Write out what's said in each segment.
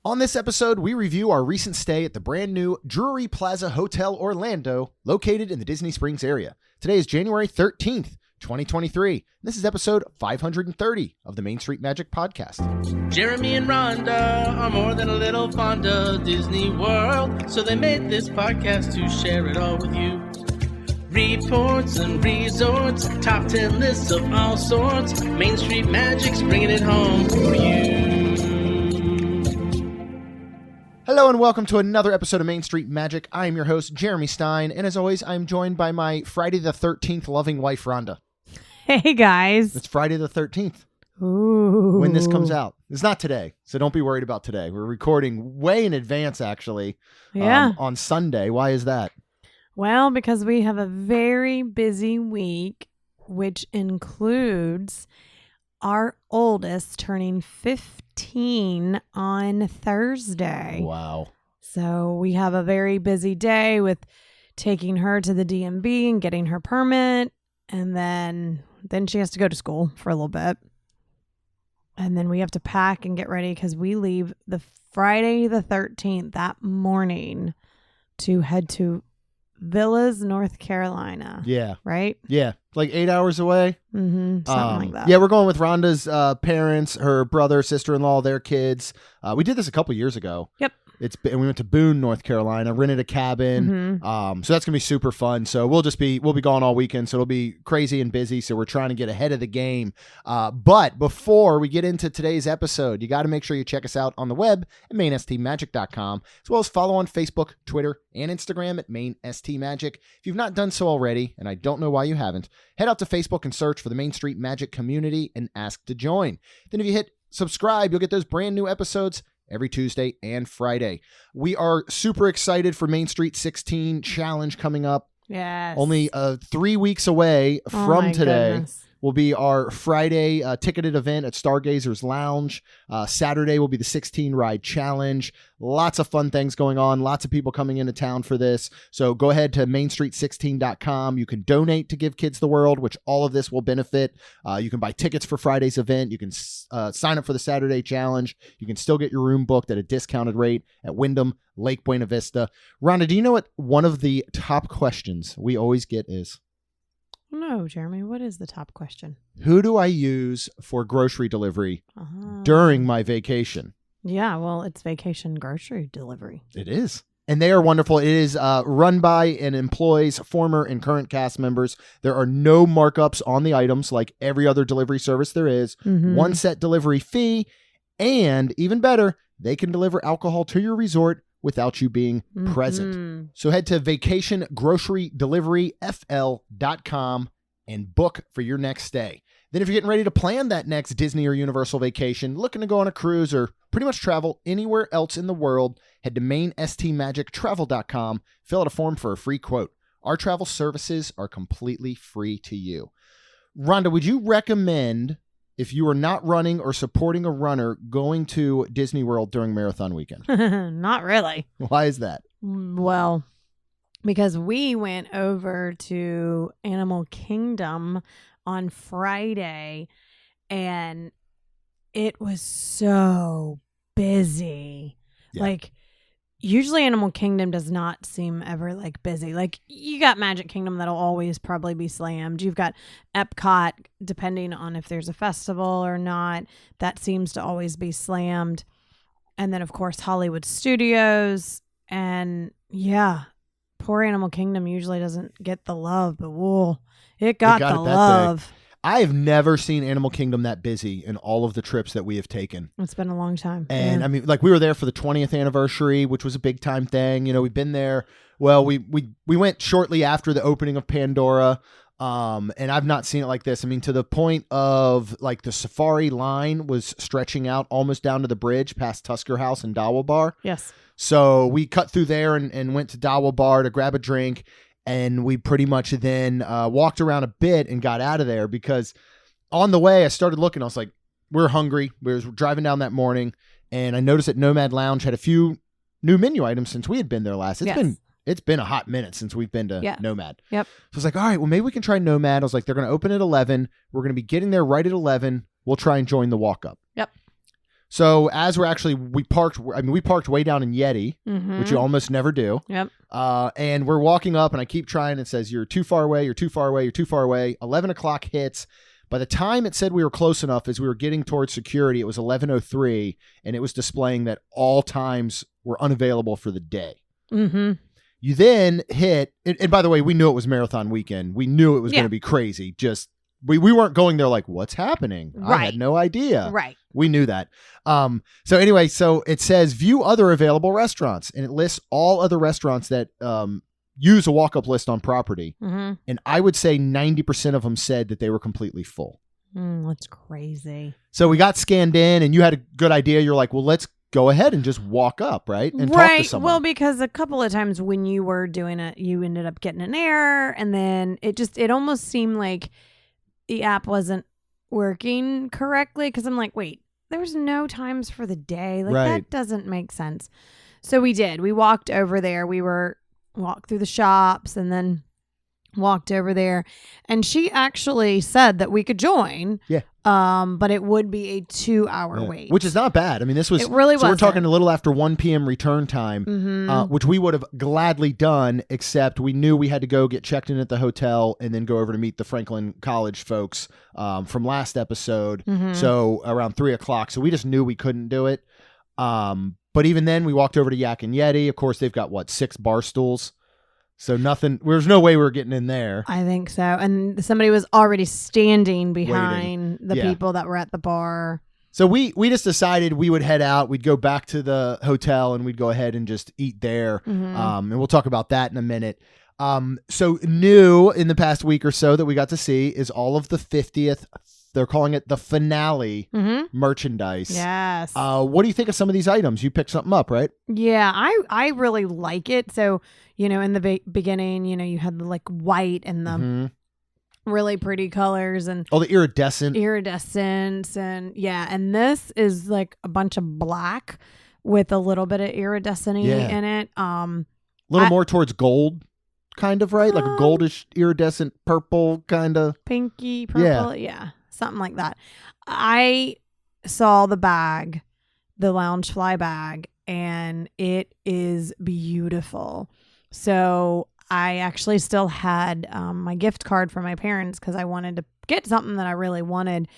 On this episode, we review our recent stay at the brand new Drury Plaza Hotel Orlando, located in the Disney Springs area. Today is January 13th, 2023. This is episode 530 of the Main Street Magic Podcast. Jeremy and Rhonda are more than a little fond of Disney World, so they made this podcast to share it all with you. Reports and resorts, top 10 lists of all sorts. Main Street Magic's bringing it home for you. Hello and welcome to another episode of Main Street Magic. I am your host, Jeremy Stein, and as always, I'm joined by my Friday the 13th loving wife, Rhonda. Hey, guys. It's Friday the 13th. Ooh. When this comes out. It's not today, so don't be worried about today. We're recording way in advance, actually, on Sunday. Why is that? Well, because we have a very busy week, which includes our oldest turning 15 on Thursday. Wow. So we have a very busy day with taking her to the DMV and getting her permit. And then she has to go to school for a little bit. And then we have to pack and get ready because we leave the Friday the 13th that morning to head to Villas, North Carolina. Yeah. Right? Yeah. Like 8 hours away. Mm-hmm. Something like that. Yeah, we're going with Rhonda's parents, her brother, sister-in-law, their kids. We did this a couple years ago. Yep. And we went to Boone, North Carolina, rented a cabin. Mm-hmm. So that's gonna be super fun. So we'll be gone all weekend. So it'll be crazy and busy. So we're trying to get ahead of the game. But before we get into today's episode, you got to make sure you check us out on the web at mainstmagic.com, as well as follow on Facebook, Twitter, and Instagram at mainstmagic. If you've not done so already, and I don't know why you haven't, head out to Facebook and search for the Main Street Magic community and ask to join. Then if you hit subscribe, you'll get those brand new episodes every Tuesday and Friday. We are super excited for Main Street 16 Challenge coming up. Yes. Only 3 weeks away from today. Goodness. Will be our Friday ticketed event at Stargazer's Lounge. Saturday will be the 16 Ride Challenge. Lots of fun things going on. Lots of people coming into town for this. So go ahead to mainstreet16.com. You can donate to Give Kids the World, which all of this will benefit. You can buy tickets for Friday's event. You can sign up for the Saturday Challenge. You can still get your room booked at a discounted rate at Wyndham Lake Buena Vista. Rhonda, do you know what one of the top questions we always get is? No, Jeremy, what is the top question? Who do I use for grocery delivery during my vacation? Yeah, well, it's vacation grocery delivery. It is. And they are wonderful. It is run by and employs former and current cast members. There are no markups on the items like every other delivery service there is. Mm-hmm. One set delivery fee. And even better, they can deliver alcohol to your resort without you being present. So head to vacationgrocerydeliveryfl.com and book for your next stay. Then if you're getting ready to plan that next Disney or Universal vacation, looking to go on a cruise or pretty much travel anywhere else in the world, head to mainstmagictravel.com, fill out a form for a free quote. Our travel services are completely free to you. Rhonda, would you recommend, if you are not running or supporting a runner, going to Disney World during marathon weekend? Not really. Why is that? Well, because we went over to Animal Kingdom on Friday and it was so busy. Yeah. Like, usually Animal Kingdom does not seem ever like busy. Like, you got Magic Kingdom that'll always probably be slammed. You've got Epcot, depending on if there's a festival or not, that seems to always be slammed. And then, of course, Hollywood Studios. And yeah, poor Animal Kingdom usually doesn't get the love, but whoa, it got the love. I have never seen Animal Kingdom that busy in all of the trips that we have taken. It's been a long time. And yeah. I mean, like, we were there for the 20th anniversary, which was a big time thing. You know, we've been there. Well, we went shortly after the opening of Pandora. And I've not seen it like this. I mean, to the point of like the safari line was stretching out almost down to the bridge past Tusker House and Dawa Bar. Yes. So we cut through there and went to Dawa Bar to grab a drink. And we pretty much then walked around a bit and got out of there because on the way I started looking. I was like, we're hungry. We were driving down that morning and I noticed that Nomad Lounge had a few new menu items since we had been there last. It's been a hot minute since we've been to Nomad. Yep. So I was like, all right, well, maybe we can try Nomad. I was like, they're going to open at 11. We're going to be getting there right at 11. We'll try and join the walk up. Yep. So as we parked way down in Yeti, which you almost never do. Yep. And we're walking up, and I keep trying. It says, you're too far away, you're too far away, you're too far away. 11 o'clock hits. By the time it said we were close enough, as we were getting towards security, it was 11:03, and it was displaying that all times were unavailable for the day. Mm-hmm. You then hit, and by the way, we knew it was marathon weekend. We knew it was going to be crazy. Just we weren't going there like, what's happening? Right. I had no idea. Right. We knew that. So anyway, so it says view other available restaurants, and it lists all other restaurants that use a walk-up list on property. Mm-hmm. And I would say 90% of them said that they were completely full. That's crazy. So we got scanned in, and you had a good idea. You're like, well, let's go ahead and just walk up, right? And talk to someone. Well, because a couple of times when you were doing it, you ended up getting an error, and then it almost seemed like the app wasn't working correctly, because I'm like, wait, there's no times for the day. Like, that doesn't make sense. So we did. We walked over there. We walked through the shops and then walked over there. And she actually said that we could join. Yeah. But it would be a 2-hour wait. Which is not bad. I mean, this was... It really was. We're talking a little after 1 p.m. return time, which we would have gladly done, except we knew we had to go get checked in at the hotel and then go over to meet the Franklin College folks from last episode. So around 3 o'clock. So we just knew we couldn't do it. But even then, we walked over to Yak and Yeti. Of course, they've got, 6 bar stools? So nothing, there's no way we were getting in there. I think so. And somebody was already standing behind the people that were at the bar. So we just decided we would head out. We'd go back to the hotel and we'd go ahead and just eat there. And we'll talk about that in a minute. So new in the past week or so that we got to see is all of the 50th, they're calling it the finale merchandise. Yes. What do you think of some of these items? You picked something up, right? Yeah, I really like it. So, in the beginning, you had the white and the really pretty colors and all the iridescence and and this is like a bunch of black with a little bit of iridescent in it. A little more towards gold, kind of, right? Like a goldish iridescent purple kind of. Pinky purple. Yeah. Something like that. I saw the bag, the Loungefly bag, and it is beautiful. So I actually still had my gift card for my parents because I wanted to get something that I really wanted.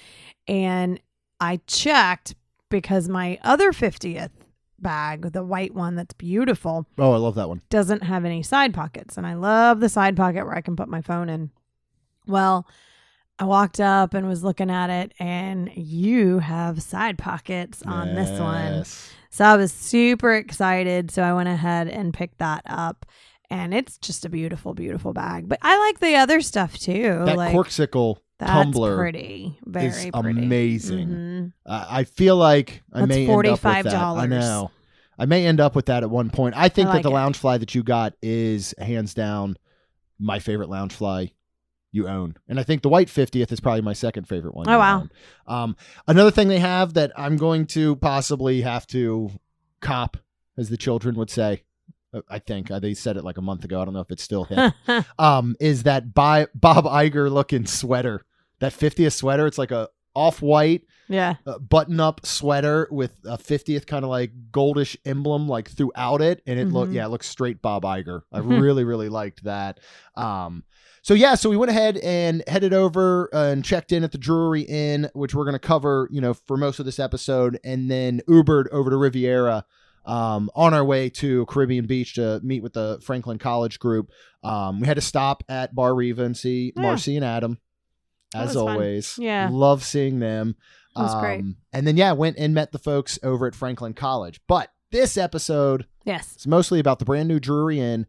And I checked because my other 50th bag, the white one that's beautiful. Oh, I love that one. Doesn't have any side pockets. And I love the side pocket where I can put my phone in. Well, I walked up and was looking at it, and you have side pockets on this one. So I was super excited. So I went ahead and picked that up, and it's just a beautiful, beautiful bag. But I like the other stuff too. That corksicle tumbler pretty, very is pretty. Amazing. I feel like I may end up with that. I know. I may end up with that at one point. I think that the Loungefly that you got is hands down my favorite Loungefly you own. And I think the white 50th is probably my second favorite one. Oh, wow. Another thing they have that I'm going to possibly have to cop, as the children would say, I think they said it like a month ago. I don't know if it's still hip. Is that Bob Iger looking sweater, that 50th sweater. It's like a off-white button-up sweater with a 50th kind of like goldish emblem like throughout it. And it looks straight Bob Iger. I really, really liked that. So we went ahead and headed over and checked in at the Drury Inn, which we're going to cover, for most of this episode, and then Ubered over to Riviera on our way to Caribbean Beach to meet with the Franklin College group. We had to stop at Bar Riva and see Marcy and Adam, as always. Fun. Yeah. Love seeing them. That was great. And then, went and met the folks over at Franklin College. But this episode... Yes. It's mostly about the brand new Drury Inn.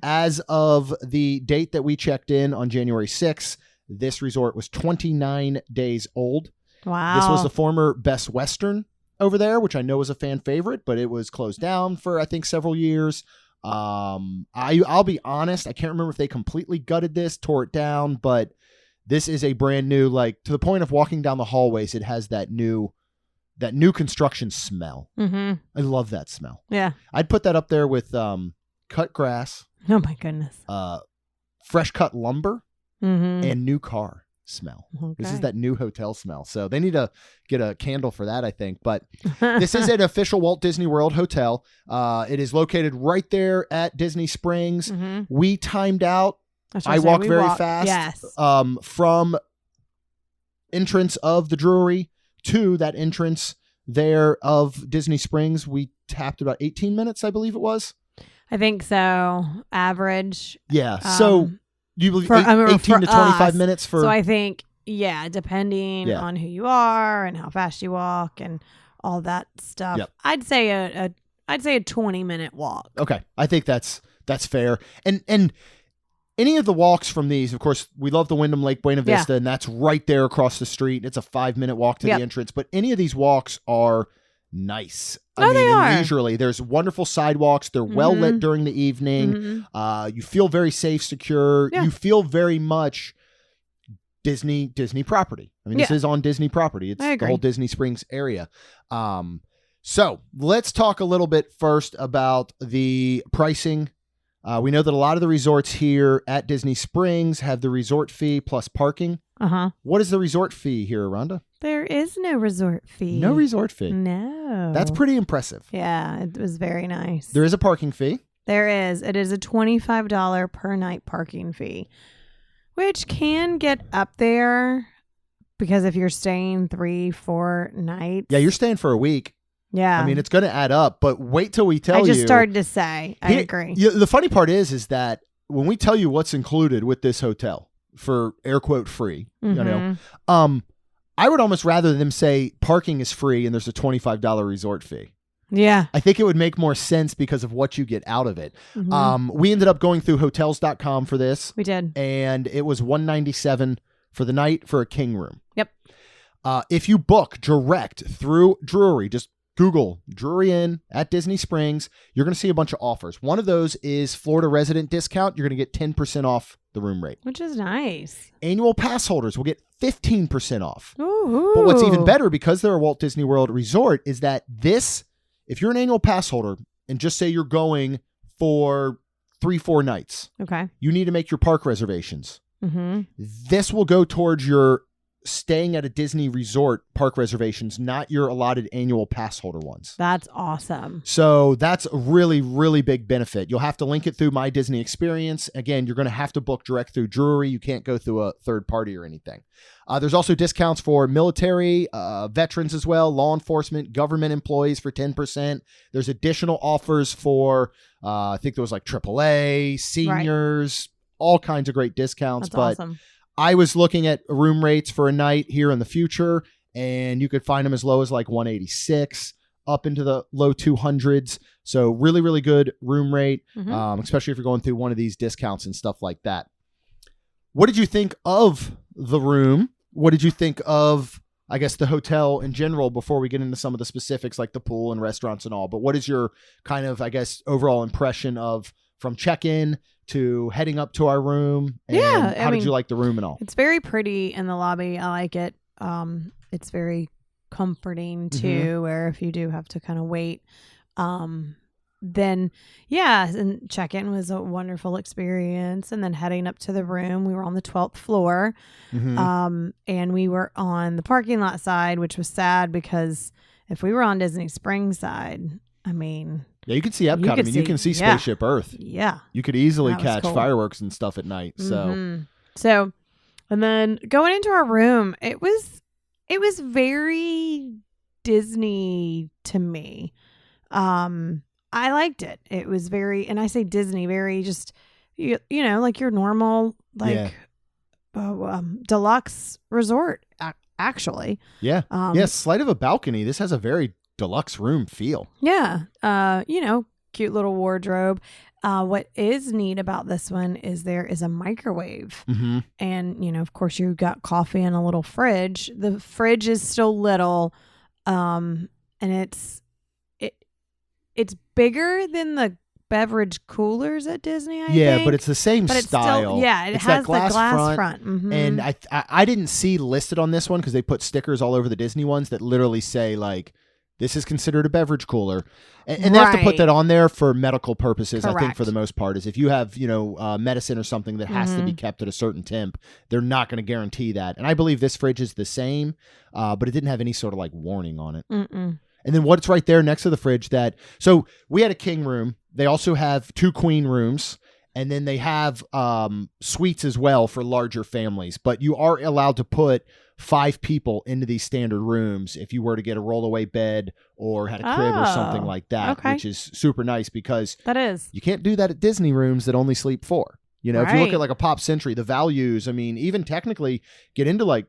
As of the date that we checked in on January 6th, this resort was 29 days old. Wow. This was the former Best Western over there, which I know was a fan favorite, but it was closed down for, I think, several years. I'll be honest, I can't remember if they completely gutted this, tore it down, but this is a brand new, to the point of walking down the hallways, it has that new construction smell. I love that smell. Yeah. I'd put that up there with cut grass. Oh my goodness. Fresh cut lumber and new car. smell. Okay. This is that new hotel smell. So they need to get a candle for that, I think. But this is an official Walt Disney World hotel. It is located right there at Disney Springs. Mhm. We timed out. was I gonna say, walk we very walked- fast. Yes. From entrance of the Drury to that entrance there of Disney Springs, we tapped about 18 minutes, I believe it was. I think so. Average. Yeah. So you believe for- I mean, 18 for to 25 us. minutes for. So I think, yeah, depending Yeah. on who you are and how fast you walk and all that stuff, Yep. I'd say a 20-minute walk. Okay. I think that's fair. And any of the walks from these, of course, we love the Wyndham Lake Buena Yeah. Vista, and that's right there across the street. It's a 5-minute walk to Yep. the entrance, but any of these walks are nice. Oh, they are. And leisurely. There's wonderful sidewalks. They're well lit during the evening. Mhm. You feel very safe, secure. Yeah. You feel very much Disney property. I mean, this Yeah. is on Disney property. It's I the agree. whole Disney Springs area. So let's talk a little bit first about the pricing. We know that a lot of the resorts here at Disney Springs have the resort fee plus parking. Uh-huh. What is the resort fee here, Rhonda? There is no resort fee. No resort fee. No. That's pretty impressive. Yeah, it was very nice. There is a parking fee. There is. It is a $25 per night parking fee, which can get up there because if you're staying 3-4 nights. Yeah, you're staying for a week. Yeah. I mean, it's going to add up, but wait till we tell you. I just started to say. I Here- agree. The funny part is that when we tell you what's included with this hotel for air quote free, you know, Mhm. I would almost rather them say parking is free and there's a $25 resort fee. Yeah. I think it would make more sense because of what you get out of it. Mhm. We ended up going through hotels.com for this, We did. and it was $197 for the night for a king room. Yep. If you book direct through Drury, just Google Drury Inn at Disney Springs, you're going to see a bunch of offers. One of those is Florida resident discount. You're going to get 10% off the room rate. Which is nice. Annual pass holders will get 15% off. Ooh. But what's even better, because they're a Walt Disney World resort, is that if you're an annual pass holder and just say you're going for 3-4 nights, Okay. you need to make your park reservations. Mm-hmm. This will go towards your staying at a Disney resort park reservations, not your allotted annual pass holder ones. That's awesome. So that's a really, really big benefit. You'll have to link it through My Disney Experience. Again, you're going to have to book direct through Drury. You can't go through a third party or anything. There's also discounts for military, veterans as well, law enforcement, government employees for 10%. There's additional offers for, I think there was like AAA, seniors, all kinds of great discounts. That's But awesome. I was looking at room rates for a night here in the future, and you could find them as low as like 186 up into the low 200s. So really, really good room rate, Mhm. especially if you're going through one of these discounts and stuff like that. What did you think of the room? What did you think of, I guess, the hotel in general before we get into some of the specifics like the pool and restaurants and all? But what is your kind of, I guess, overall impression of from check-in to heading up to our room? And Yeah, I how did mean, you like the room and all? It's very pretty in the lobby. I like it. It's very comforting too, where if you do have to kind of wait, then yeah, and check-in was a wonderful experience. And then heading up to the room, we were on the 12th floor, and we were on the parking lot side, which was sad because if we were on Disney Springs side, I mean, Yeah, you can see Epcot. You can see yeah. Spaceship Earth. yeah. You could easily That was catch cool. fireworks and stuff at night. So So, and then going into our room, it was very Disney to me. I liked it. It was very, and I say Disney, very just, you know, like your normal, like, deluxe resort, actually. yeah. Slight of a balcony. This has a very deluxe room feel. Yeah. You know, cute little wardrobe. What is neat about this one is there is a microwave. Mm-hmm. And, you know, of course, you've got coffee in a little fridge. The fridge is still little, and it's bigger than the beverage coolers at Disney, I think. But it's the same But it's style. still, yeah, it It's has that glass the glass front. Mhm. And I didn't see listed on this one because they put stickers all over the Disney ones that literally say like This is considered a beverage cooler. And they have to put that on there for medical purposes, I think, for the most part, is if you have, medicine or something that has to be kept at a certain temp, they're not going to guarantee that. And I believe this fridge is the same, but it didn't have any sort of like warning on it. Mm-mm. And then what's right there next to the fridge so we had a king room. They also have 2 queen rooms. And then they have suites as well for larger families. But you are allowed to put 5 people into these standard rooms if you were to get a rollaway bed or had a crib or something like that, which is super nice because you can't do that at Disney rooms that only sleep 4. If you look at like a Pop Century, the values, I mean, even technically get into like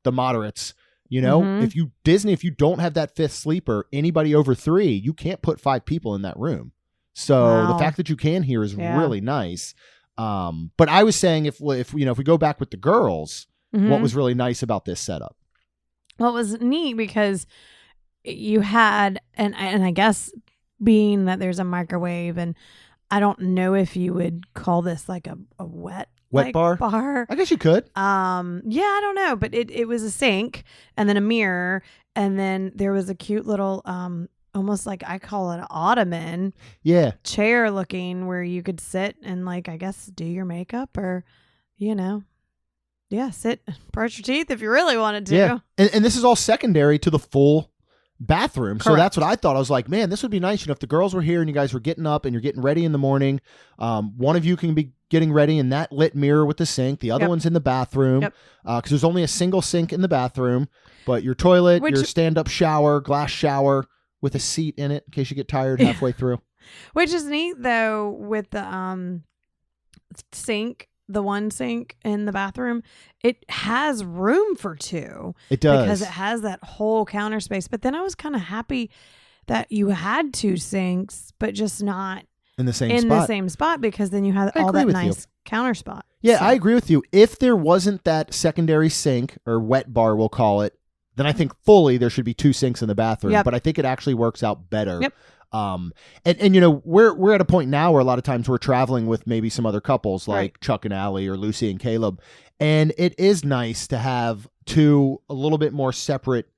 the moderates. If you don't have that 5th sleeper, anybody over 3, you can't put 5 people in that room. So the fact that you can here is really nice. But I was saying if we go back with the girls, what was really nice about this setup? Well, it was neat because you had, and I guess being that there's a microwave, and I don't know if you would call this like a wet bar. I guess you could. I don't know, but it was a sink and then a mirror, and then there was a cute little almost like I call it an ottoman chair looking where you could sit and like I guess do your makeup or sit, brush your teeth if you really wanted to. Yeah. And this is all secondary to the full bathroom. So that's what I thought. I was like, man, this would be nice. If the girls were here and you guys were getting up and you're getting ready in the morning, one of you can be getting ready in that lit mirror with the sink. The other one's in the bathroom because there's only a single sink in the bathroom, but your toilet, your stand-up shower, glass shower, with a seat in it in case you get tired halfway through. Which is neat though with the sink, the one sink in the bathroom, it has room for 2. It does. Because it has that whole counter space. But then I was kind of happy that you had 2 sinks, but just not in the same spot because then you have all that nice counter spot. Yeah, so. I agree with you. If there wasn't that secondary sink or wet bar, we'll call it, then I think fully there should be 2 sinks in the bathroom, but I think it actually works out better. Yep. And we're at a point now where a lot of times we're traveling with maybe some other couples like Chuck and Allie or Lucy and Caleb. And it is nice to have 2 a little bit more separate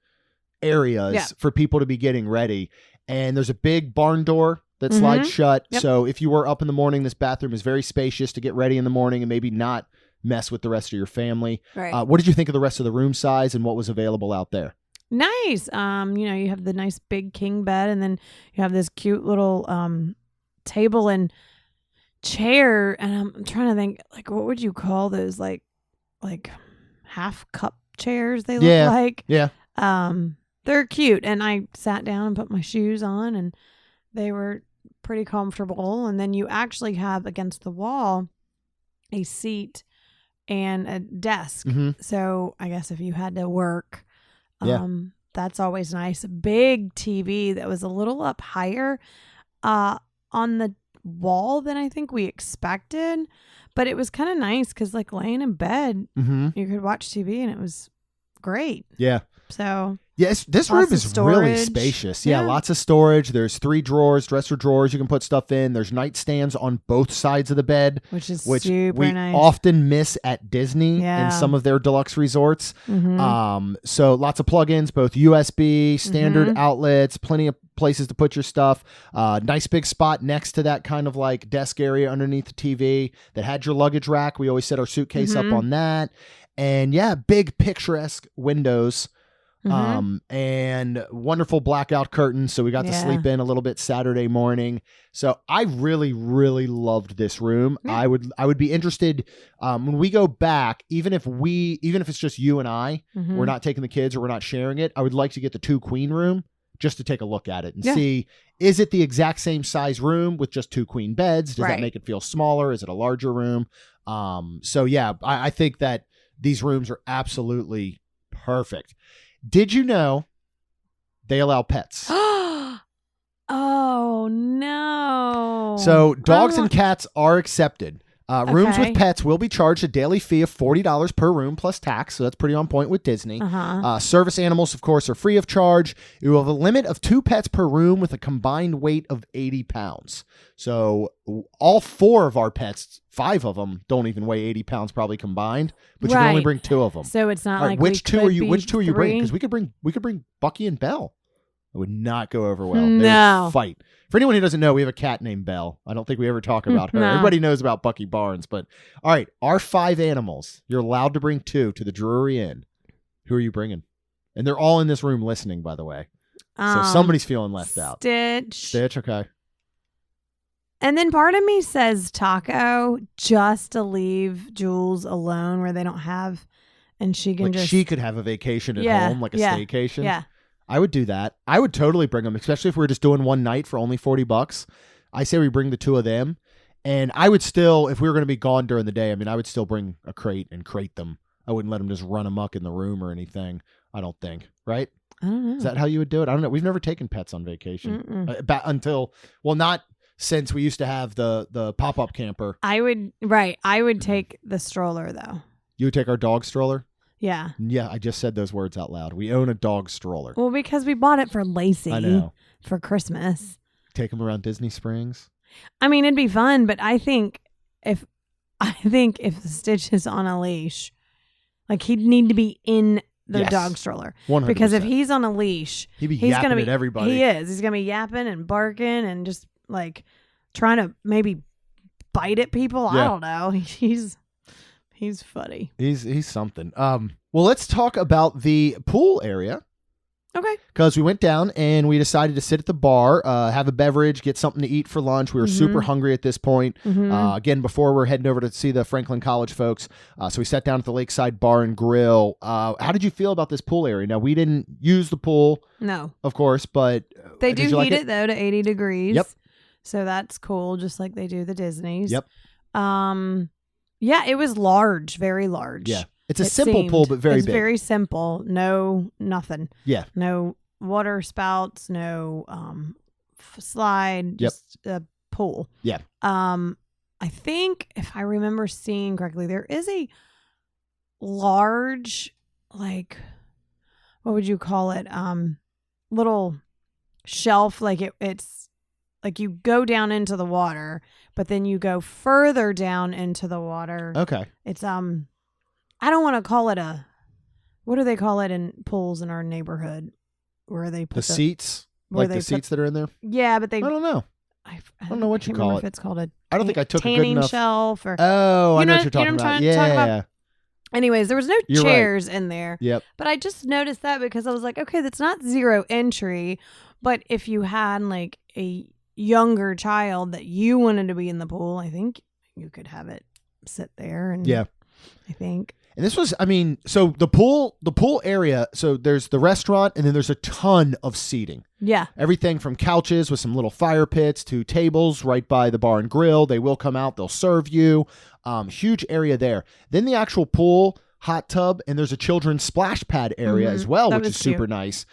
areas for people to be getting ready. And there's a big barn door that slides shut. Yep. So if you were up in the morning, this bathroom is very spacious to get ready in the morning and maybe not mess with the rest of your family. Right. What did you think of the rest of the room size and what was available out there? Nice. You have the nice big king bed, and then you have this cute little table and chair. And I'm trying to think, like, what would you call those? Like half cup chairs. They look like. Yeah. They're cute, and I sat down and put my shoes on, and they were pretty comfortable. And then you actually have against the wall a seat and a desk. So I guess if you had to work, that's always nice. A big TV that was a little up higher on the wall than I think we expected, but it was kind of nice because like laying in bed, you could watch TV and it was great. Yeah. So yes, this room is really spacious. Yeah, lots of storage. There's 3 drawers, dresser drawers you can put stuff in. There's nightstands on both sides of the bed, which is super nice. Often miss at Disney in some of their deluxe resorts. So lots of plugins, both USB, standard outlets, plenty of places to put your stuff. Nice big spot next to that kind of like desk area underneath the TV that had your luggage rack. We always set our suitcase up on that. And big picturesque windows. And wonderful blackout curtains. So we got to sleep in a little bit Saturday morning. So I really, really loved this room. I would be interested when we go back, even if it's just you and I, we're not taking the kids or we're not sharing it. I would like to get the 2 queen room just to take a look at it and see, is it the exact same size room with just 2 queen beds? Does that make it feel smaller? Is it a larger room? I think that these rooms are absolutely perfect. Did you know they allow pets? Oh, no. So dogs and cats are accepted. Rooms with pets will be charged a daily fee of $40 per room plus tax. So that's pretty on point with Disney. Service animals, of course, are free of charge. You will have a limit of 2 pets per room with a combined weight of 80 pounds. So all 4 of our pets, 5 of them don't even weigh 80 pounds probably combined, but you can only bring 2 of them. So it's not like which two are you bringing? Because we could bring Bucky and Belle. It would not go over well. They No. would fight. For anyone who doesn't know, we have a cat named Belle. I don't think we ever talk about her. No. Everybody knows about Bucky Barnes. But all right, our 5 animals. You're allowed to bring 2 to the Drury Inn. Who are you bringing? And they're all in this room listening, by the way. So somebody's feeling left out. Stitch. Okay. And then part of me says Taco just to leave Jules alone where they don't have, and she can Like she could have a vacation at home, like a staycation. Yeah. I would do that. I would totally bring them, especially if we were just doing one night for only $40. I say we bring the 2 of them. And I would still, if we were going to be gone during the day, I mean, I would still bring a crate and crate them. I wouldn't let them just run amok in the room or anything. I don't think. Right? I don't know. Is that how you would do it? I don't know. We've never taken pets on vacation. Not since we used to have the pop-up camper. I would take the stroller though. You would take our dog stroller? Yeah. Yeah, I just said those words out loud. We own a dog stroller. Well, because we bought it for Lacey I know. for Christmas. Take him around Disney Springs. I mean, it'd be fun, but I think if Stitch is on a leash, like he'd need to be in the dog stroller. 100%. Because if he's on a leash, he'd be he's yapping gonna be at everybody. He is. He's gonna be yapping and barking and just like trying to maybe bite at people. Yeah. I don't know. He's funny. He's something. Well, let's talk about the pool area. Okay. Because we went down and we decided to sit at the bar, have a beverage, get something to eat for lunch. We were super hungry at this point. Again, before we're heading over to see the Franklin College folks. So we sat down at the Lakeside Bar and Grill. How did you feel about this pool area? Now, we didn't use the pool, No. of course, but They did do you like heat it though to 80 degrees. Yep. So that's cool, just like they do the Disneys. Yep. Yeah, it was large, very large. Yeah. It's a simple pool, but it's big. very simple. No, nothing. Yeah. No water spouts, no slide, just a pool. Yeah. I think if I remember seeing correctly, there is a large, like, what would you call it? Little shelf, like it's like you go down into the water, but then you go further down into the water. Okay. It's I don't want to call it what do they call it in pools in our neighborhood where they put the seats, like the seats that are in there. Yeah, but they. I don't know. I don't know what you call it. If it's called a. I don't think I took a good tanning enough shelf or. Oh, I know what you're talking what I'm about. trying to talk Yeah. about? Anyways, there was no You're right. chairs in there. Yep. But I just noticed that because I was like, okay, that's not zero entry. But if you had like a younger child that you wanted to be in the pool, I think you could have it sit there. And Yeah. I think. And this was, I mean, so the pool area, so there's the restaurant and then there's a ton of seating. Yeah. Everything from couches with some little fire pits to tables right by the bar and grill. They will come out, they'll serve you. Huge area there. Then the actual pool, hot tub, and there's a children's splash pad area as well, That which was is super cute. nice.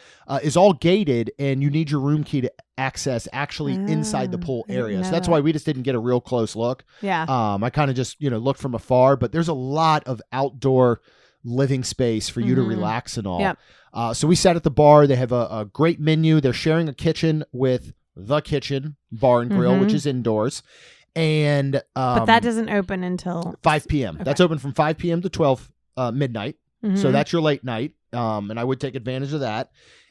Is all gated and you need your room key to access actually inside the pool I didn't area. know So that's that. why we just didn't get a real close look. Yeah. I kind of just, looked from afar, but there's a lot of outdoor living space for you to relax and all. Yep. So we sat at the bar. They have a great menu. They're sharing a kitchen with the kitchen bar and grill, which is indoors. And but that doesn't open until 5 p.m. Okay. That's open from 5 p.m. to 12 midnight. So Mhm. that's your late night. And I would take advantage of that.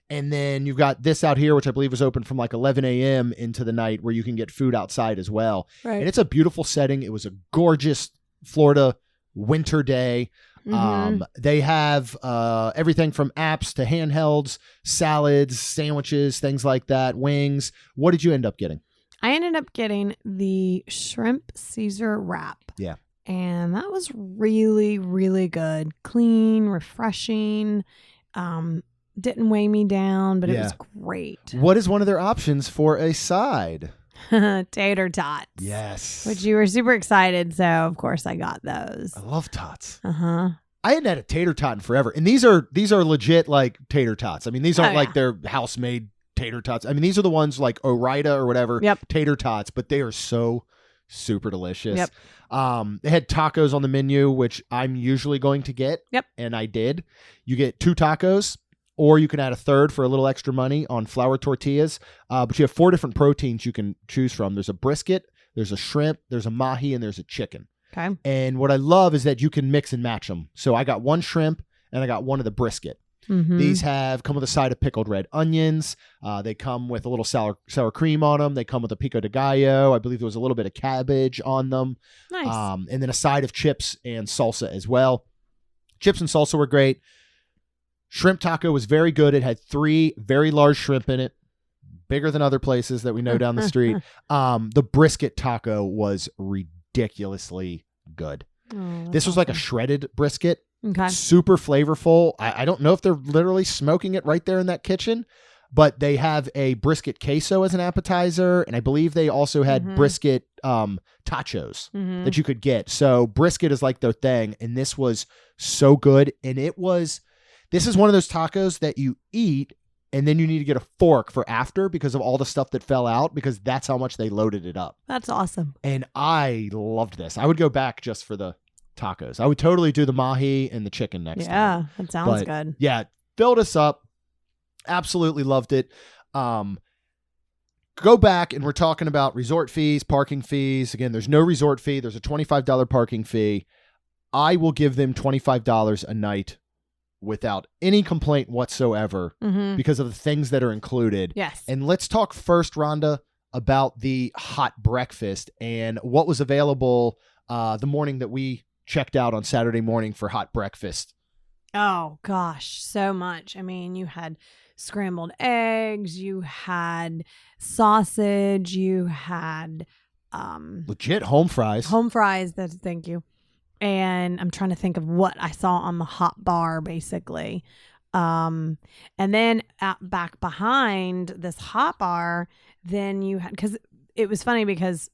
And then you've got this out here, which I believe is open from like 11 a.m. into the night where you can get food outside as well. Right. And it's a beautiful setting. It was a gorgeous Florida winter day. They have everything from apps to handhelds, salads, sandwiches, things like that, wings. What did you end up getting? I ended up getting the shrimp Caesar wrap. Yeah. And that was really, really good. Clean, refreshing. Didn't weigh me down, but it was great. What is one of their options for a side? Tater tots. Yes. Which you were super excited, so of course I got those. I love tots. Uh-huh. I hadn't had a tater tot in forever. And these are legit like tater tots. I mean, these aren't like their house-made tater tots. I mean, these are the ones like Orida or whatever, tater tots, but they are so super delicious. Yep. They had tacos on the menu, which I'm usually going to get. Yep. And I did. You get 2 tacos, or you can add a third for a little extra money on flour tortillas. But you have 4 different proteins you can choose from. There's a brisket, there's a shrimp, there's a mahi, and there's a chicken. Okay. And what I love is that you can mix and match them. So I got 1 shrimp and I got 1 of the brisket. These come with a side of pickled red onions. They come with a little sour cream on them. They come with a pico de gallo. I believe there was a little bit of cabbage on them. Nice. And then a side of chips and salsa as well. Chips and salsa were great. Shrimp taco was very good. It had 3 very large shrimp in it, bigger than other places that we know down the street. The brisket taco was ridiculously good. Oh, this was like a shredded brisket. Okay. Super flavorful. I don't know if they're literally smoking it right there in that kitchen, but they have a brisket queso as an appetizer, and I believe they also had brisket tachos that you could get. So brisket is like their thing, and this was so good. And this is one of those tacos that you eat, and then you need to get a fork for after because of all the stuff that fell out, because that's how much they loaded it up. That's awesome. And I loved this. I would go back just for the tacos. I would totally do the mahi and the chicken next time. Yeah, that sounds good. Yeah, filled us up. Absolutely loved it. Go back, and we're talking about resort fees, parking fees. Again, there's no resort fee. There's a $25 parking fee. I will give them $25 a night without any complaint whatsoever because of the things that are included. Yes. And let's talk first, Rhonda, about the hot breakfast and what was available the morning that we checked out on Saturday morning for hot breakfast. Oh, gosh, so much. I mean, you had scrambled eggs, you had sausage, you had legit home fries. Thank you. And I'm trying to think of what I saw on the hot bar, basically. And then back behind this hot bar, then you had, because it was funny because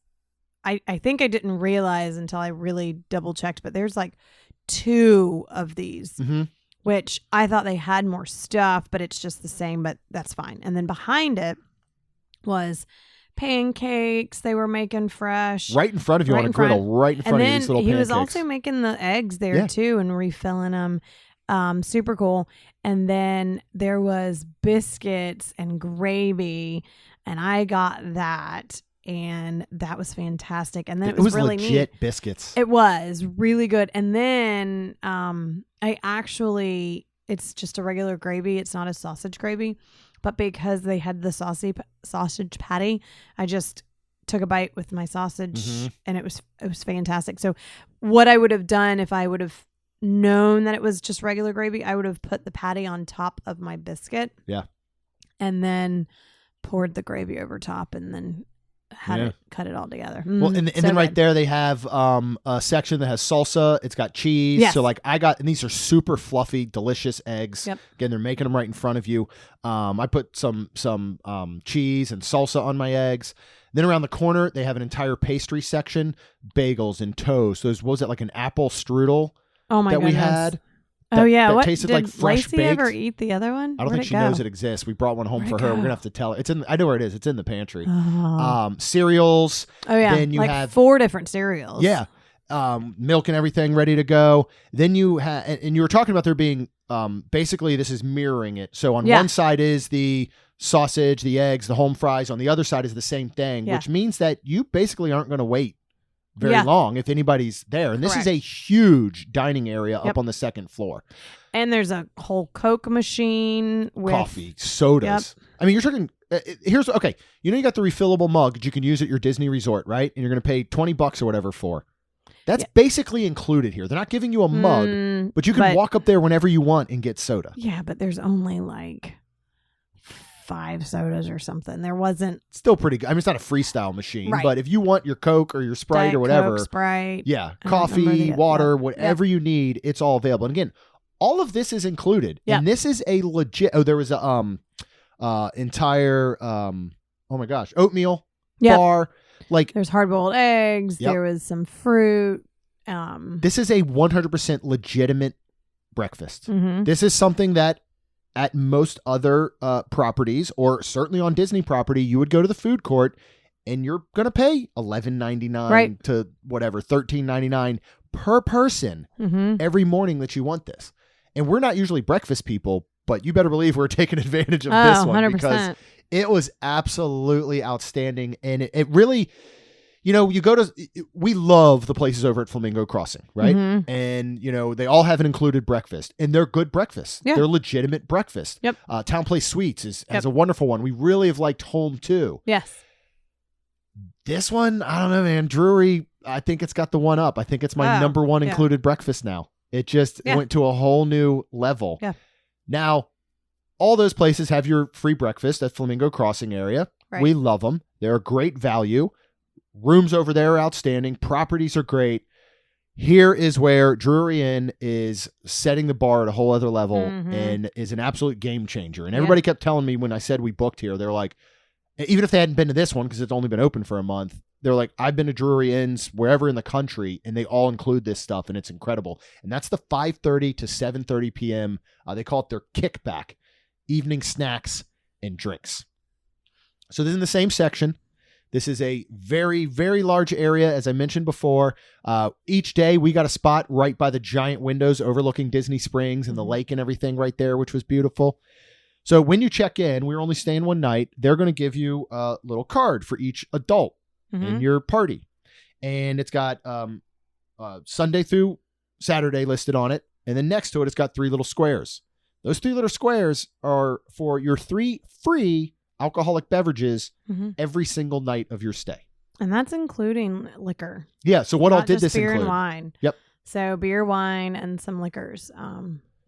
I think I didn't realize until I really double checked, but there's like 2 of these, which I thought they had more stuff, but it's just the same, but that's fine. And then behind it was pancakes they were making fresh. Right in front of you on a griddle, right in front of you, these little pancakes. He was also making the eggs there too and refilling them. Super cool. And then there was biscuits and gravy, and I got that. And that was fantastic. And then it was really legit neat. Biscuits. It was really good. And then it's just a regular gravy. It's not a sausage gravy. But because they had the sausage patty, I just took a bite with my sausage, and it was fantastic. So what I would have done if I would have known that it was just regular gravy, I would have put the patty on top of my biscuit. Yeah. And then poured the gravy over top, and then cut it all together. Well, and then right there they have a section that has salsa. It's got cheese. Yes. So and these are super fluffy, delicious eggs. Yep. Again, they're making them right in front of you. I put some cheese and salsa on my eggs. Then around the corner they have an entire pastry section, bagels and toast. What was it, like an apple strudel? Oh my goodness. We had. That what tasted did like fresh Lacey baked. ever eat the other one? I don't think she knows it exists. We brought one home for her. We're gonna have to tell her. I know where it is. It's in the pantry. Cereals. Oh yeah. Then you have 4 different cereals. Yeah. Milk and everything ready to go. Then you have, and you were talking about there being basically this is mirroring it. So on one side is the sausage, the eggs, the home fries. On the other side is the same thing, which means that you basically aren't going to wait very long if anybody's there. And this is a huge dining area up on the second floor. And there's a whole Coke machine with coffee, sodas. Yep. I mean, you're talking, okay. You got the refillable mug that you can use at your Disney resort, right? And you're going to pay $20 or whatever for. That's basically included here. They're not giving you a mug, but you can walk up there whenever you want and get soda. Yeah, but there's only like 5 sodas or something. There wasn't. Still pretty good. I mean, it's not a freestyle machine, but if you want your Coke or your Sprite Diet or whatever, Coke, Sprite, coffee, water, whatever you need, it's all available. And again, all of this is included. And this is a legit. Oh, there was a entire oatmeal bar. Like there's hard boiled eggs. There was some fruit. This is a 100% legitimate breakfast. This is something that at most other properties, or certainly on Disney property, you would go to the food court and you're going to pay $11.99 to whatever, $13.99 per person every morning that you want this. And we're not usually breakfast people, but you better believe we're taking advantage of this one 100%. because it was absolutely outstanding. And it really, you go to, we love the places over at Flamingo Crossing, right? Mhm. And, they all have an included breakfast, and they're good breakfasts. Yeah. They're legitimate breakfast. Yep. Town Place Suites has Yep. a wonderful one. We really have liked Home too. Yes. This one, I don't know, man. Drury, I think it's got the one up. I think it's my number one yeah. included breakfast now. It just went to a whole new level. Yeah. Now, all those places have your free breakfast at Flamingo Crossing area. Right. We love them. They're a great value. Rooms over there are outstanding. Properties are great. Here is where Drury Inn is setting the bar at a whole other level and is an absolute game changer. And everybody kept telling me when I said we booked here, they're like, even if they hadn't been to this one because it's only been open for a month, they're like, I've been to Drury Inns wherever in the country, and they all include this stuff, and it's incredible. And that's the 5:30 to 7:30 p.m. They call it their kickback, evening snacks and drinks. So this is in the same section. This is a very, very large area, as I mentioned before. Each day, we got a spot right by the giant windows overlooking Disney Springs and the lake and everything right there, which was beautiful. So when you check in, we're only staying one night. They're going to give you a little card for each adult in your party. And it's got Sunday through Saturday listed on it. And then next to it, it's got 3 little squares. Those 3 little squares are for your 3 free alcoholic beverages every single night of your stay. And that's including liquor. Yeah. So what all Not did just this beer include? and wine. Yep. So beer, wine, and some liquors.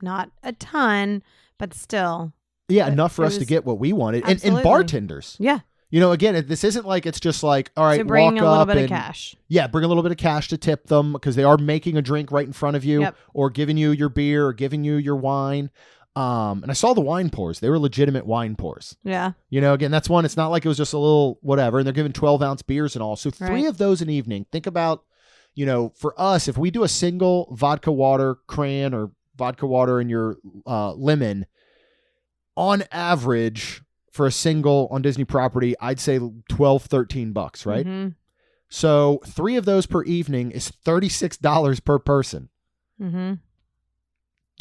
Not a ton, but still. Yeah, enough for it us to was- get what we wanted. And Absolutely. bartenders. Yeah. Again, this isn't like it's just like, all right, So bring walk a little up bit and, of cash. Yeah, bring a little bit of cash to tip them because they are making a drink right in front of you or giving you your beer or giving you your wine. And I saw the wine pours. They were legitimate wine pours. Yeah. Again, that's one. It's not like it was just a little whatever. And they're giving 12-ounce beers and all. So 3 of those an evening. Think about, for us, if we do a single vodka water cran or vodka water in your lemon, on average for a single on Disney property, I'd say $12, $13, right? Mm-hmm. So 3 of those per evening is $36 per person. Mm-hmm.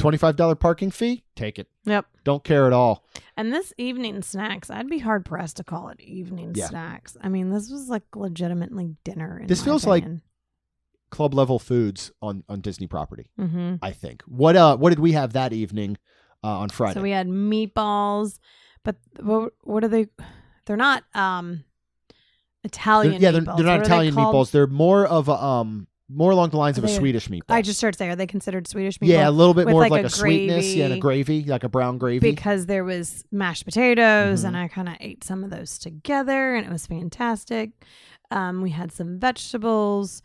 $25 parking fee? Take it. Yep. Don't care at all. And this evening snacks, I'd be hard pressed to call it evening snacks. I mean, this was like legitimately dinner. In This my feels opinion. like club level foods on Disney property. Mm-hmm. I think. What did we have that evening on Friday? So we had meatballs, but what are they? They're not Italian. they're meatballs. not What are they Italian called? meatballs. They're more of a more along the lines of a They- Swedish meatball. I just started to say, are they considered Swedish meatballs? Yeah, a little bit with more like of like a a sweetness, and a gravy, like a brown gravy. Because there was mashed potatoes, Mm-hmm. and I kind of ate some of those together, and it was fantastic. We had some vegetables.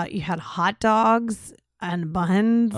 You had hot dogs and buns.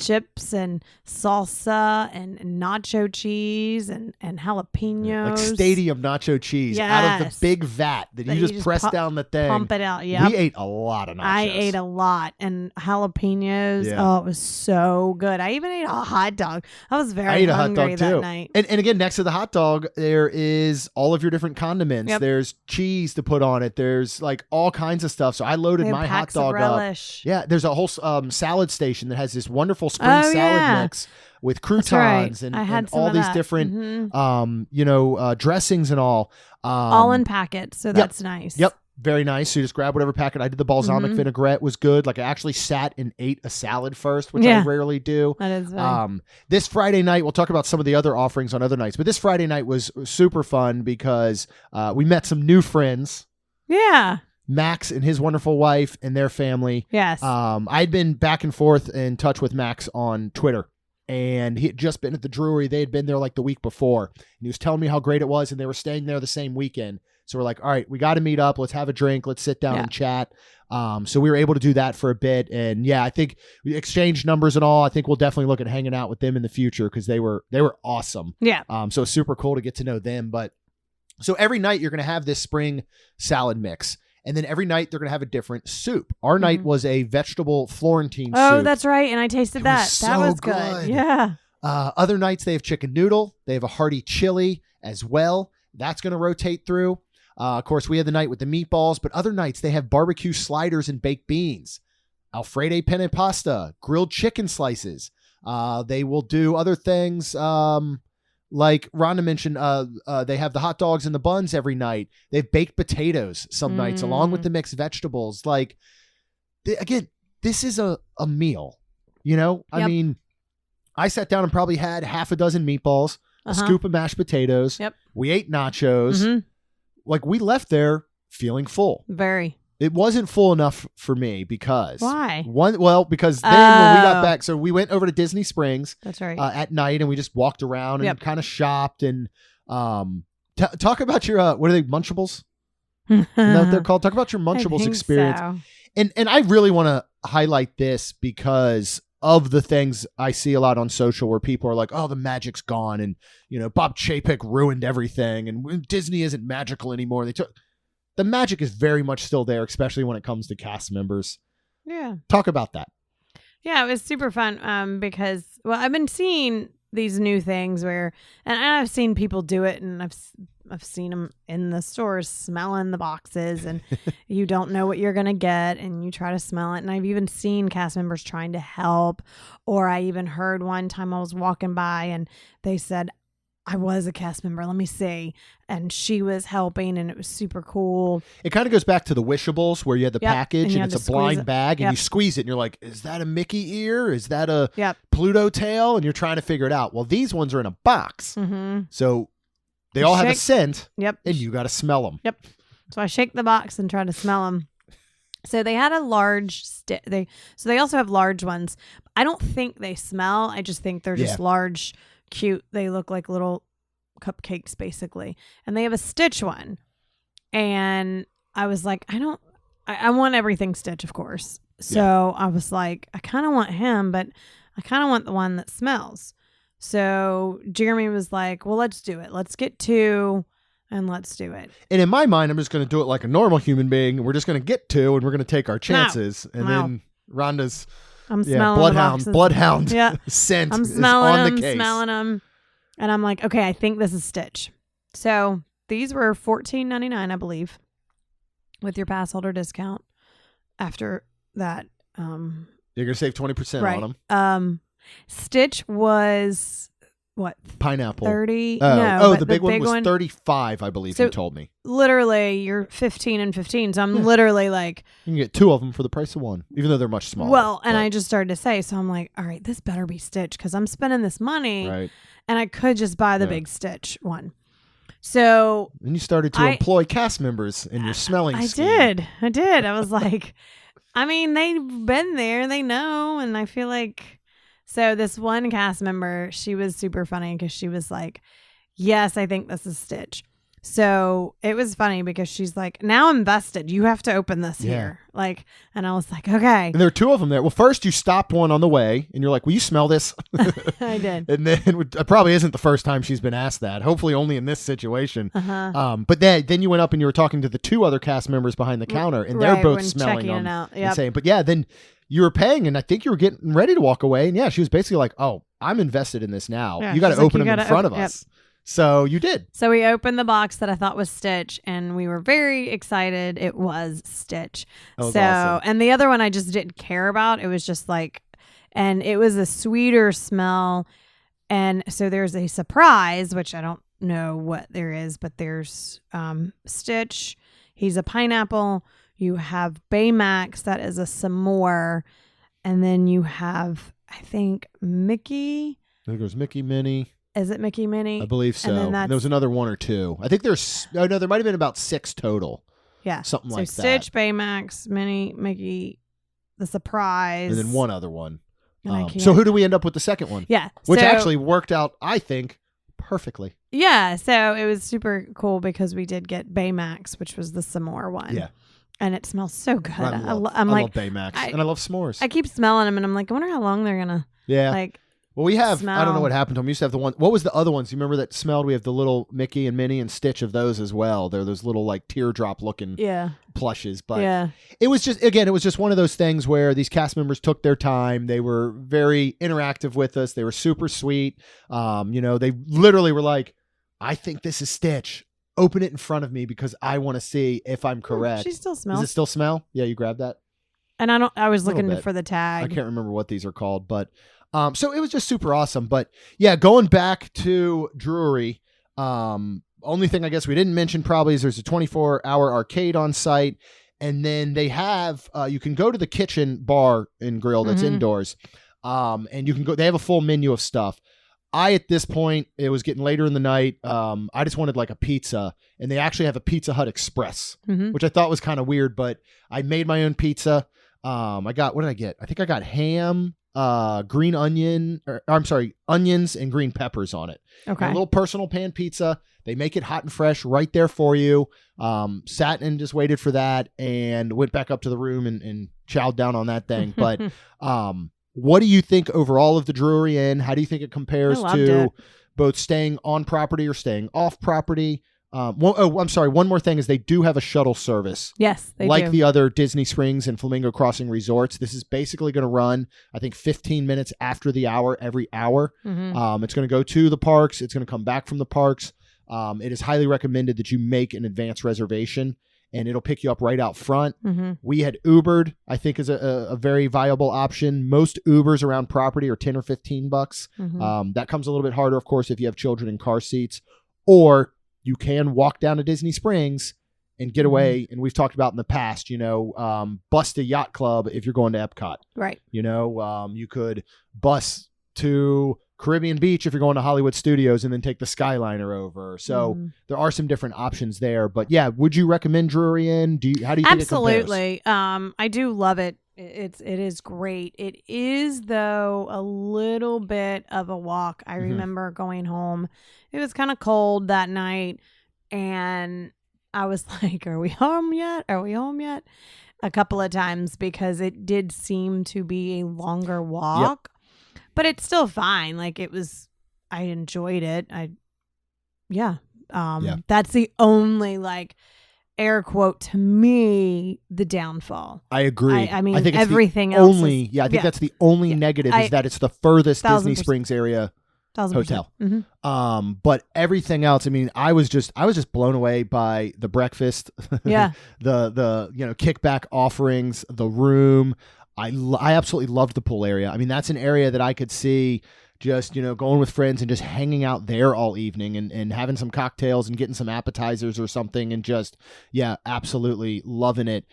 Chips and salsa and nacho cheese and jalapenos. Like stadium nacho cheese out of the Yes. big vat that you just press down the thing. Pump it out. Yeah. We ate a lot of nachos. I ate a lot and jalapenos. Yeah. Oh, it was so good. I even ate a hot dog. I was very I ate a hot hungry dog that too. night. And again, next to the hot dog, there is all of your different condiments. Yep. There's cheese to put on it. There's like all kinds of stuff. So I loaded They had my hot packs of dog up. relish. Yeah, there's a whole salad station that has this wonderful spring Oh, salad yeah. mix with That's right. croutons and, I had and some all of these that. different, Mhm. dressings and all. All in packets, so that's nice. Yep. Very nice. So you just grab whatever packet. I did the balsamic vinaigrette, was good. Like I actually sat and ate a salad first, which I Yeah. rarely do. That is fun. This Friday night, we'll talk about some of the other offerings on other nights, but this Friday night was super fun because we met some new friends. Yeah. Max and his wonderful wife and their family. Yes. I'd been back and forth in touch with Max on Twitter, and he had just been at the Drury. They had been there like the week before, and he was telling me how great it was, and they were staying there the same weekend. So we're like, all right, we got to meet up. Let's have a drink. Let's sit down and chat. So we were able to do that for a bit. And yeah, I think we exchanged numbers and all. I think we'll definitely look at hanging out with them in the future because they were awesome. Yeah. So it's super cool to get to know them. But so every night you're going to have this spring salad mix. And then every night they're going to have a different soup. Our night was a vegetable Florentine soup. Oh, that's right. And I tasted It that. was That so was good. good. Yeah. Other nights they have chicken noodle. They have a hearty chili as well. That's going to rotate through. Of course, we had the night with the meatballs, but other nights they have barbecue sliders and baked beans, Alfredo penne pasta, grilled chicken slices. They will do other things Like Rhonda mentioned, they have the hot dogs and the buns every night. They have baked potatoes some nights along with the mixed vegetables. Like, again, this is a meal, you know? I mean, I sat down and probably had half a dozen meatballs, a scoop of mashed potatoes. Yep. We ate nachos. Like, we left there feeling full. Very. It wasn't full enough for me because why? Because then when we got back, so we went over to Disney Springs. That's right. At night, and we just walked around and kind of shopped and talk about your what are they, Munchables? Isn't that what they're called? Talk about your Munchables experience. So. And I really want to highlight this because of the things I see a lot on social where people are like, oh, the magic's gone, and you know, Bob Chapek ruined everything, and Disney isn't magical anymore. The magic is very much still there, especially when it comes to cast members. Yeah. Talk about that. Yeah, it was super fun because, well, I've been seeing these new things where, and I've seen people do it, and I've seen them in the stores smelling the boxes, and you don't know what you're going to get, and you try to smell it. And I've even seen cast members trying to help, or I even heard one time I was walking by and they said, I was a cast member, let me see. And she was helping, and it was super cool. It kind of goes back to the Wishables where you had the package and it's a blind bag and you squeeze it and you're like, is that a Mickey ear? Is that a Pluto tail? And you're trying to figure it out. Well, these ones are in a box. So they all have a scent and you got to smell them. So I shake the box and try to smell them. So they had a large so they also have large ones. I don't think they smell. I just think they're just large, cute. They look like little cupcakes basically, and they have a Stitch one, and I was like, I want everything Stitch, of course. So I was like, I kind of want him, but I kind of want the one that smells. So Jeremy was like, well, let's do it, let's get 2 and let's do it. And in my mind, I'm just going to do it like a normal human being, and we're just going to get 2 and we're going to take our chances. And then Rhonda's I'm smelling bloodhound scent. I'm smelling is on them, the case. smelling them, and I'm like, okay, I think this is Stitch. So these were $14.99, I believe, with your pass holder discount. After that, you're gonna save 20% on them. Stitch was what? Pineapple. 30. The big one was 35, I believe. So you told me. Literally, you're 15 and 15. So I'm literally like, you can get 2 of them for the price of 1, even though they're much smaller. Well, and I just started to say, so I'm like, all right, this better be Stitch because I'm spending this money, and I could just buy the big Stitch one. So then you started to employ cast members in your smelling scheme. I did. I was like, I mean, they've been there, they know, and I feel like. So this one cast member, she was super funny because she was like, yes, I think this is Stitch. So it was funny because she's like, now I'm vested. You have to open this here. Like, and I was like, okay. And there are 2 of them there. Well, first you stopped one on the way and you're like, will you smell this? I did. And then it probably isn't the first time she's been asked that. Hopefully only in this situation. But then you went up and you were talking to the 2 other cast members behind the counter, and they're both smelling them and saying, but then you were paying, and I think you were getting ready to walk away. And she was basically like, oh, I'm invested in this now. You got to open them in front of us. So you did. So we opened the box that I thought was Stitch, and we were very excited. It was Stitch. That was awesome. And the other one I just didn't care about. It was just like, and it was a sweeter smell. And so there's a surprise, which I don't know what there is, but there's Stitch. He's a pineapple. You have Baymax, that is a s'more. And then you have, I think, Mickey. I think there's Mickey Minnie. Is it Mickey Minnie? I believe so. And there was another 1 or 2. I think there might have been about 6 total. Yeah. Something like that. So Stitch, Baymax, Minnie, Mickey, the surprise. And then 1 other one. So who do we end up with the second one? Yeah. Which actually worked out, I think, perfectly. Yeah. So it was super cool because we did get Baymax, which was the s'more one. Yeah. And it smells so good. I love Baymax, and I love s'mores. I keep smelling them, and I'm like, I wonder how long they're going to like. Well, we have, smell. I don't know what happened to them. We used to have the one, what was the other ones? You remember that smelled? We have the little Mickey and Minnie and Stitch of those as well. They're those little like teardrop looking plushes. But it was just one of those things where these cast members took their time. They were very interactive with us. They were super sweet. They literally were like, I think this is Stitch. Open it in front of me because I want to see if I'm correct. She still smells. Does it still smell? Yeah, you grabbed that? And I was looking for the tag. I can't remember what these are called, but So it was just super awesome. But yeah, going back to Drury, only thing I guess we didn't mention probably is there's a 24-hour arcade on site. And then they have, you can go to the kitchen bar and grill that's indoors. And you can go, they have a full menu of stuff. At this point, it was getting later in the night. I just wanted like a pizza, and they actually have a Pizza Hut Express, which I thought was kind of weird, but I made my own pizza. What did I get? I think I got ham, onions and green peppers on it. Okay. And a little personal pan pizza. They make it hot and fresh right there for you. Sat and just waited for that and went back up to the room and chowed down on that thing. But, what do you think overall of the Drury Inn? How do you think it compares to both staying on property or staying off property? I'm sorry. One more thing is they do have a shuttle service. Yes, they like do. The other Disney Springs and Flamingo Crossing resorts. This is basically going to run, I think, 15 minutes after the hour every hour. It's going to go to the parks. It's going to come back from the parks. It is highly recommended that you make an advance reservation, and it'll pick you up right out front. We had Ubered, I think is a very viable option. Most Ubers around property are $10 or $15. That comes a little bit harder, of course, if you have children in car seats. Or you can walk down to Disney Springs and get away. And we've talked about in the past, bus to Yacht Club if you're going to Epcot. Right. You could bus to Caribbean Beach if you're going to Hollywood Studios and then take the Skyliner over. So there are some different options there. But yeah, would you recommend Drury Inn? How do you think Absolutely. it compares? I do love it. It is great. It is, though, a little bit of a walk. I remember going home. It was kind of cold that night, and I was like, are we home yet? Are we home yet? A couple of times, because it did seem to be a longer walk. But it's still fine. Like, I enjoyed it. That's the only, air quote, to me, the downfall. I agree. I mean, I think everything else that's the only negative is that it's the furthest Disney Springs area 1000%. hotel. But everything else, I mean, I was just blown away by the breakfast, the kickback offerings, the room. I absolutely loved the pool area. I mean, that's an area that I could see just, going with friends and just hanging out there all evening and having some cocktails and getting some appetizers or something and just, absolutely loving it.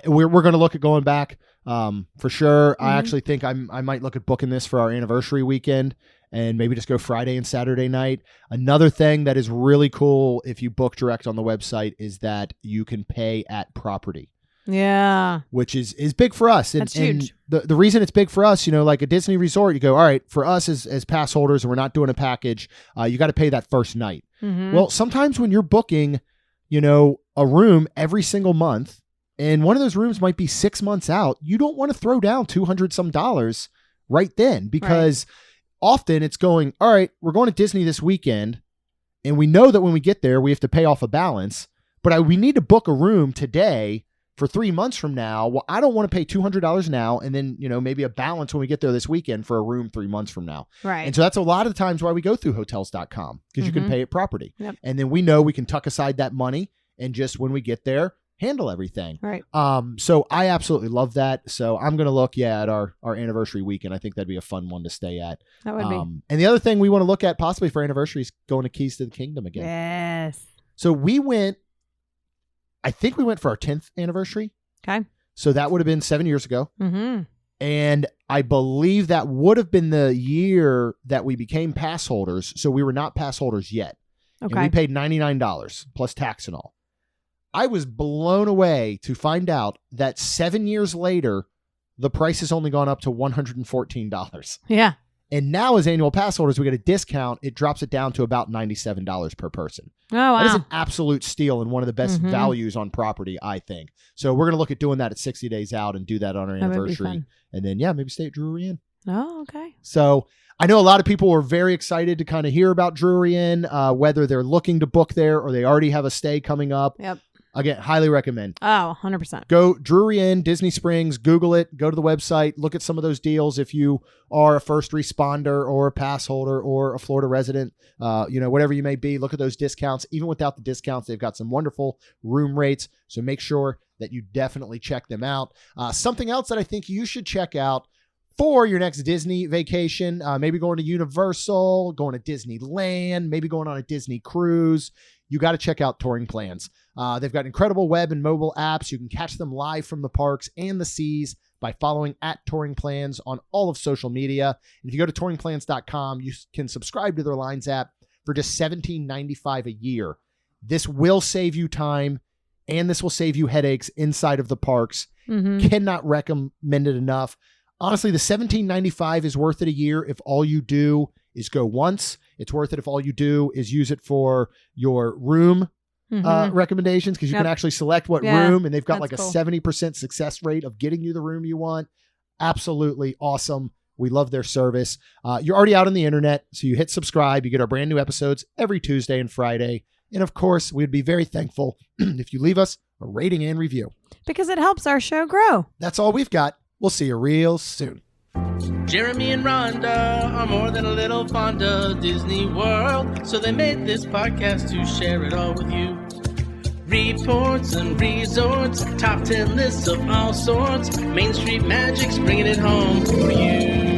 We're going to look at going back for sure. I actually think I might look at booking this for our anniversary weekend and maybe just go Friday and Saturday night. Another thing that is really cool if you book direct on the website is that you can pay at property. Yeah. Which is big for us. And, That's huge. And the reason it's big for us, like a Disney resort, you go, all right, for us as pass holders, and we're not doing a package, you got to pay that first night. Well, sometimes when you're booking, a room every single month, and one of those rooms might be 6 months out, you don't want to throw down $200 some right then, because often it's going, all right, we're going to Disney this weekend, and we know that when we get there, we have to pay off a balance, but we need to book a room today for 3 months from now. Well, I don't want to pay $200 now and then, maybe a balance when we get there this weekend for a room 3 months from now. Right. And so that's a lot of the times why we go through hotels.com, because you can pay at property. Yep. And then we know we can tuck aside that money and just when we get there, handle everything. Right. So I absolutely love that. So I'm going to look, at our anniversary weekend. I think that'd be a fun one to stay at. That would be. And the other thing we want to look at possibly for anniversary is going to Keys to the Kingdom again. Yes. So I think we went for our 10th anniversary. Okay. So that would have been 7 years ago. And I believe that would have been the year that we became pass holders. So we were not pass holders yet. Okay. And we paid $99 plus tax and all. I was blown away to find out that 7 years later, the price has only gone up to $114. Yeah. And now as annual pass holders, we get a discount. It drops it down to about $97 per person. Oh, wow. That is an absolute steal and one of the best values on property, I think. So we're going to look at doing that at 60 days out and do that on our anniversary. And then, maybe stay at Drury Inn. Oh, okay. So I know a lot of people were very excited to kind of hear about Drury Inn, whether they're looking to book there or they already have a stay coming up. Yep. Again, highly recommend. Oh, 100%. Go Drury Inn, Disney Springs, Google it, go to the website, look at some of those deals if you are a first responder or a pass holder or a Florida resident, whatever you may be, look at those discounts. Even without the discounts, they've got some wonderful room rates, so make sure that you definitely check them out. Something else that I think you should check out for your next Disney vacation, maybe going to Universal, going to Disneyland, maybe going on a Disney cruise, you got to check out Touring Plans. They've got incredible web and mobile apps. You can catch them live from the parks and the seas by following @Touring Plans on all of social media. And if you go to touringplans.com, you can subscribe to their Lines app for just $17.95 a year. This will save you time, and this will save you headaches inside of the parks. Cannot recommend it enough. Honestly, the $17.95 is worth it a year if all you do is go once. It's worth it if all you do is use it for your room recommendations, because you can actually select what room, and they've got like a 70% success rate of getting you the room you want. Absolutely awesome. We love their service. You're already out on the internet, so you hit subscribe. You get our brand new episodes every Tuesday and Friday. And of course, we'd be very thankful if you leave us a rating and review, because it helps our show grow. That's all we've got. We'll see you real soon. Jeremy and Rhonda are more than a little fond of Disney World, so they made this podcast to share it all with you. Reports and resorts, top 10 lists of all sorts, Main Street Magic's bringing it home for you.